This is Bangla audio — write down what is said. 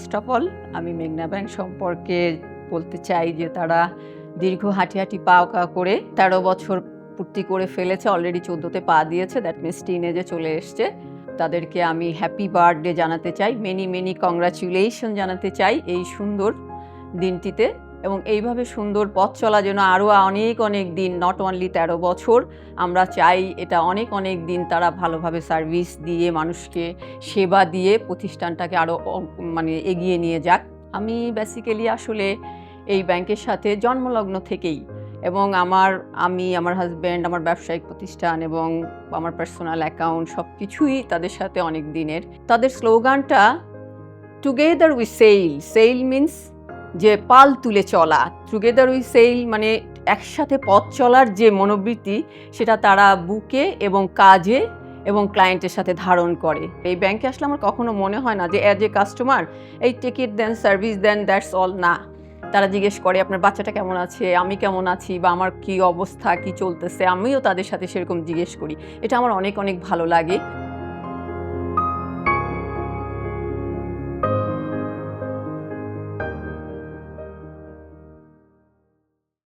ফার্স্ট অফ অল আমি মেঘনা ব্যাংক সম্পর্কে বলতে চাই যে তারা দীর্ঘ হাঁটি পা করে ১৩ বছর পূর্তি করে ফেলেছে, অলরেডি 14তে পা দিয়েছে, দ্যাট মিনস টিনেজে চলে এসছে। তাদেরকে আমি হ্যাপি বার্থডে জানাতে চাই, মেনি কংগ্রাচুলেশন জানাতে চাই এই সুন্দর দিনটিতে, এবং এইভাবে সুন্দর পথ চলা যেন আরও অনেক দিন, নট অনলি 13 বছর, আমরা চাই এটা অনেক দিন তারা ভালোভাবে সার্ভিস দিয়ে মানুষকে সেবা দিয়ে প্রতিষ্ঠানটাকে আরও এগিয়ে নিয়ে যাক। আমি বেসিক্যালি আসলে এই ব্যাংকের সাথে জন্মলগ্ন থেকেই, এবং আমার হাজব্যান্ড, আমার ব্যবসায়িক প্রতিষ্ঠান এবং আমার পার্সোনাল অ্যাকাউন্ট সব কিছুই তাদের সাথে অনেক দিনের। তাদের স্লোগানটা টুগেদার উই সেল মিনস যে পাল তুলে চলা, টুগেদার উই সেল মানে একসাথে পথ চলার যে মনোবৃত্তি, সেটা তারা বুকে এবং কাজে এবং ক্লায়েন্টের সাথে ধারণ করে। এই ব্যাংকে আসলে আমার কখনো মনে হয় না যে অ্যাজ এ কাস্টমার এই টিকিট দেন, সার্ভিস দেন, দ্যাটস অল, না। তারা জিজ্ঞেস করে আপনার বাচ্চাটা কেমন আছে, আমি কেমন আছি, বা আমার কি অবস্থা, কি চলতেছে, আমিও তাদের সাথে সেরকম জিজ্ঞেস করি। এটা আমার অনেক ভালো লাগে।